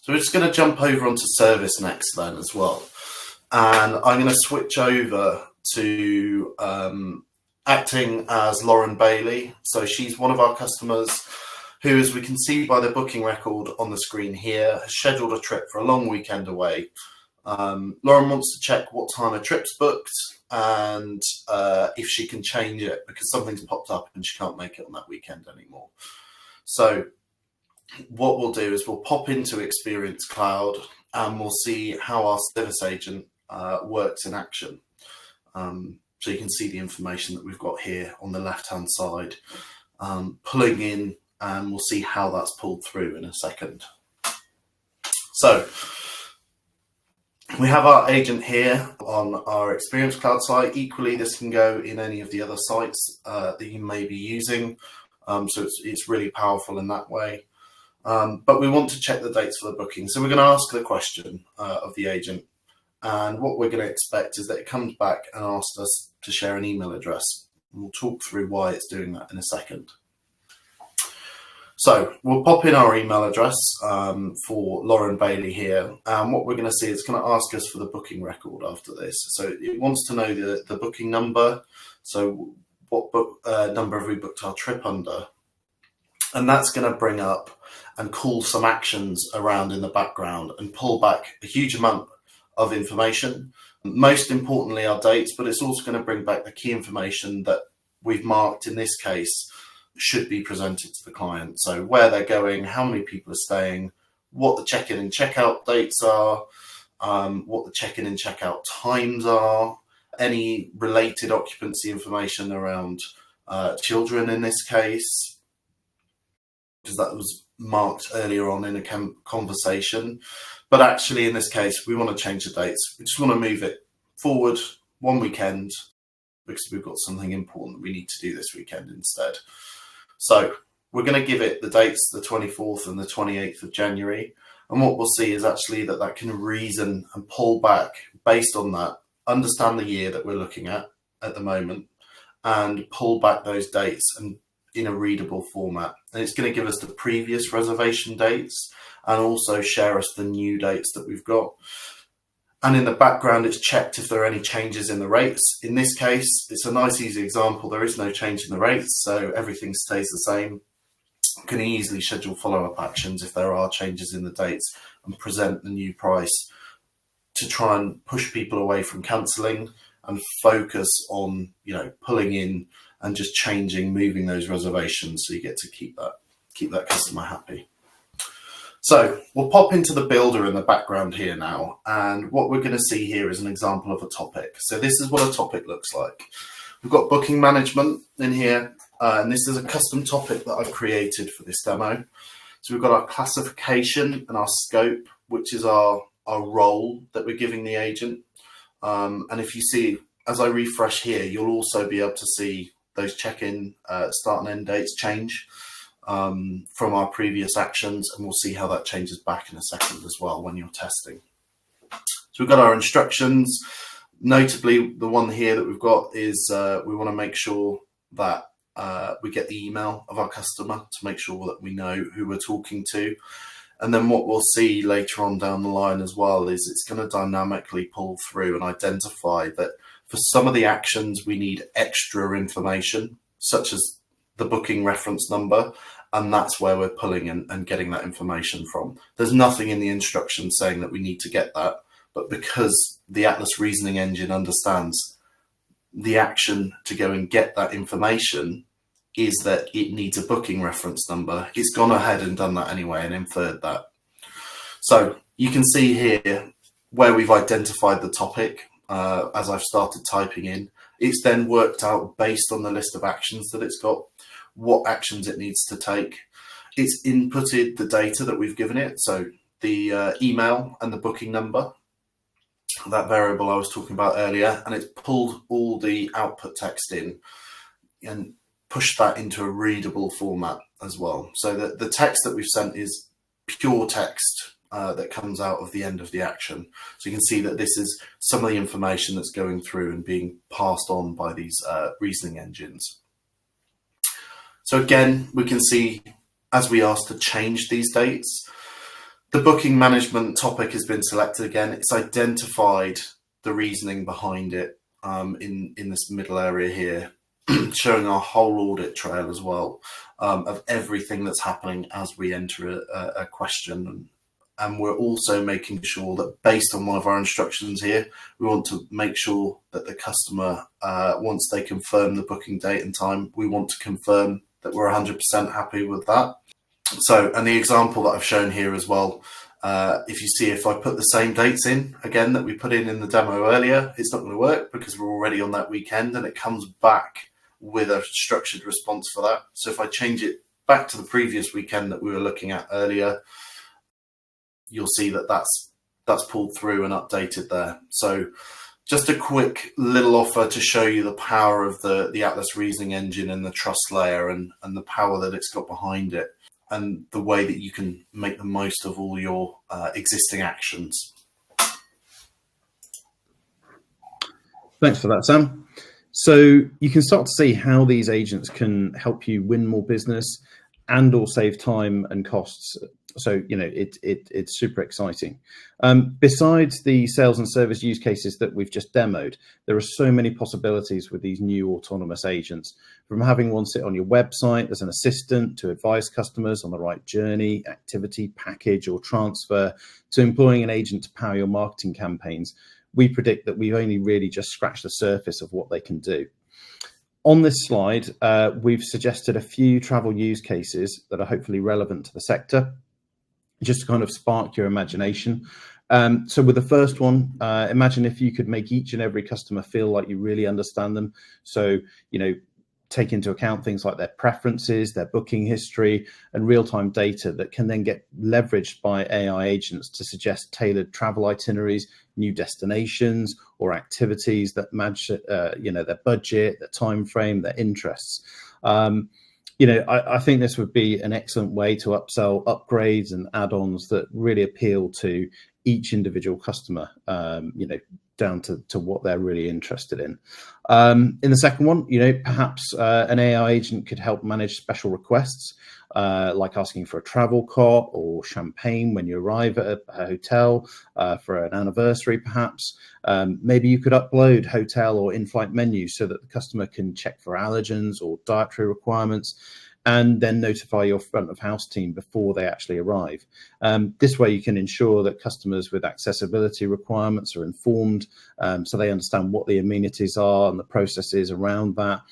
So we're just going to jump over onto service next then as well. And I'm going to switch over to acting as Lauren Bailey. So she's one of our customers who, as we can see by the booking record on the screen here, has scheduled a trip for a long weekend away. Lauren wants to check what time her trip's booked and if she can change it because something's popped up and she can't make it on that weekend anymore. So what we'll do is we'll pop into Experience Cloud and we'll see how our service agent works in action. So you can see the information that we've got here on the left-hand side, pulling in, and we'll see how that's pulled through in a second. So we have our agent here on our Experience Cloud site. Equally, this can go in any of the other sites that you may be using. So it's really powerful in that way. But we want to check the dates for the booking. So we're going to ask the question of the agent. And what we're going to expect is that it comes back and asks us to share an email address. And we'll talk through why it's doing that in a second. So we'll pop in our email address for Lauren Bailey here. And what we're going to see is it's going to ask us for the booking record after this. So it wants to know the booking number. So what number have we booked our trip under? And that's going to bring up and call some actions around in the background and pull back a huge amount of information. Most importantly, our dates, but it's also going to bring back the key information that we've marked in this case should be presented to the client. So where they're going, how many people are staying, what the check-in and check-out dates are, what the check-in and check-out times are, any related occupancy information around children in this case, because that was marked earlier on in a conversation. But actually in this case, we want to change the dates. We just want to move it forward one weekend because we've got something important that we need to do this weekend instead. So we're going to give it the dates, the 24th and the 28th of January. And what we'll see is actually that can reason and pull back based on that, understand the year that we're looking at the moment, and pull back those dates and in a readable format. And it's going to give us the previous reservation dates and also share us the new dates that we've got. And in the background, it's checked if there are any changes in the rates. In this case, it's a nice, easy example. There is no change in the rates, so everything stays the same. You can easily schedule follow-up actions if there are changes in the dates and present the new price to try and push people away from cancelling and focus on, pulling in and just changing, moving those reservations so you get to keep that customer happy. So we'll pop into the builder in the background here now, and what we're going to see here is an example of a topic. So this is what a topic looks like. We've got booking management in here, and this is a custom topic that I've created for this demo. So we've got our classification and our scope, which is our role that we're giving the agent. And if you see, as I refresh here, you'll also be able to see those check-in start and end dates change from our previous actions, and we'll see how that changes back in a second as well when you're testing. So we've got our instructions. Notably, the one here that we've got is we want to make sure that we get the email of our customer to make sure that we know who we're talking to. And then what we'll see later on down the line as well is it's going to dynamically pull through and identify that for some of the actions we need extra information, such as the booking reference number, and that's where we're pulling and getting that information from. There's nothing in the instructions saying that we need to get that, but because the Atlas reasoning engine understands the action to go and get that information is that it needs a booking reference number, it's gone ahead and done that anyway and inferred that. So you can see here where we've identified the topic as I've started typing in. It's then worked out based on the list of actions that it's got, what actions it needs to take. It's inputted the data that we've given it, so the email and the booking number, that variable I was talking about earlier, and it's pulled all the output text in and pushed that into a readable format as well. So the text that we've sent is pure text that comes out of the end of the action. So you can see that this is some of the information that's going through and being passed on by these reasoning engines. So again, we can see as we ask to change these dates, The booking management topic has been selected again. It's identified the reasoning behind it in this middle area here, showing our whole audit trail as well, of everything that's happening as we enter a question. And we're also making sure that based on one of our instructions here, we want to make sure that the customer, once they confirm the booking date and time, we want to confirm that we're 100% happy with that. So, and the example that I've shown here as well, if you see, if I put the same dates in again that we put in the demo earlier, it's not going to work because we're already on that weekend, and it comes back with a structured response for that. So if I change it back to the previous weekend that we were looking at earlier, you'll see that that's pulled through and updated there. So just a quick little offer to show you the power of the Atlas reasoning engine and the trust layer and the power that it's got behind it, and the way that you can make the most of all your existing actions. Thanks for that, Sam. So you can start to see how these agents can help you win more business and or save time and costs. So, you know, it's super exciting. Besides the sales and service use cases that we've just demoed, there are so many possibilities with these new autonomous agents. From having one sit on your website as an assistant to advise customers on the right journey, activity, package or transfer, to employing an agent to power your marketing campaigns, we predict that we've only really just scratched the surface of what they can do. On this slide, we've suggested a few travel use cases that are hopefully relevant to the sector, just to kind of spark your imagination. So with the first one, imagine if you could make each and every customer feel like you really understand them. So, you know, take into account things like their preferences, their booking history, and real-time data that can then get leveraged by AI agents to suggest tailored travel itineraries, new destinations, or activities that match, you know, their budget, their time frame, their interests. You know, I think this would be an excellent way to upsell upgrades and add-ons that really appeal to each individual customer, you know, down to what they're really interested in. In the second one, you know, perhaps an AI agent could help manage special requests, like asking for a travel cot or champagne when you arrive at a hotel for an anniversary, perhaps. Maybe you could upload hotel or in-flight menus so that the customer can check for allergens or dietary requirements, and then notify your front of house team before they actually arrive. This way you can ensure that customers with accessibility requirements are informed, so they understand what the amenities are and the processes around that,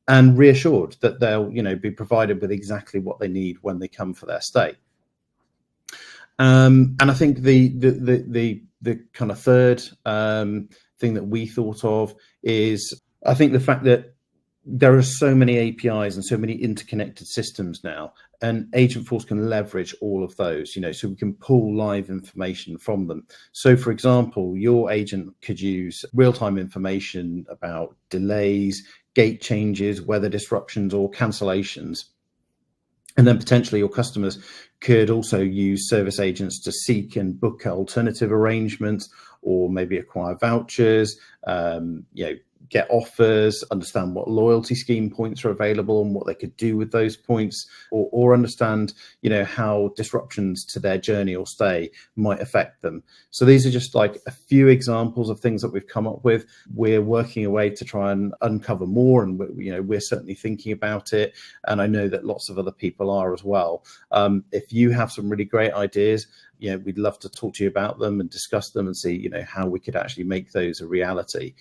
and reassured that they'll, you know, be provided with exactly what they need when they come for their stay. And I think the kind of third thing that we thought of is, I think the fact that there are so many APIs and so many interconnected systems now, and Agentforce can leverage all of those, you know, so we can pull live information from them. So for example, your agent could use real-time information about delays, gate changes, weather disruptions or cancellations. And then potentially your customers could also use service agents to seek and book alternative arrangements, or maybe acquire vouchers, you know, get offers, understand what loyalty scheme points are available and what they could do with those points, or understand, you know, how disruptions to their journey or stay might affect them. So these are just like a few examples of things that we've come up with. We're working away to try and uncover more, and you know, we're certainly thinking about it, and I know that lots of other people are as well. If you have some really great ideas, you know, we'd love to talk to you about them and discuss them and see, you know, how we could actually make those a reality.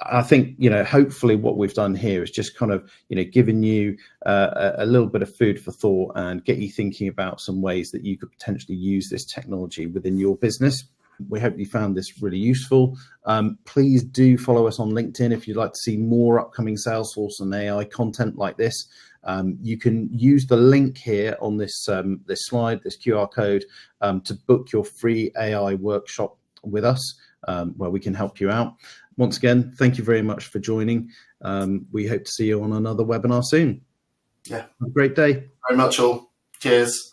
I think, you know, hopefully what we've done here is just kind of, you know, given you a little bit of food for thought and get you thinking about some ways that you could potentially use this technology within your business. We hope you found this really useful. Please do follow us on LinkedIn if you'd like to see more upcoming Salesforce and AI content like this. You can use the link here on this this slide, this QR code, to book your free AI workshop with us, where we can help you out. Once again, thank you very much for joining. We hope to see you on another webinar soon. Yeah. Have a great day. Very much all. Cheers.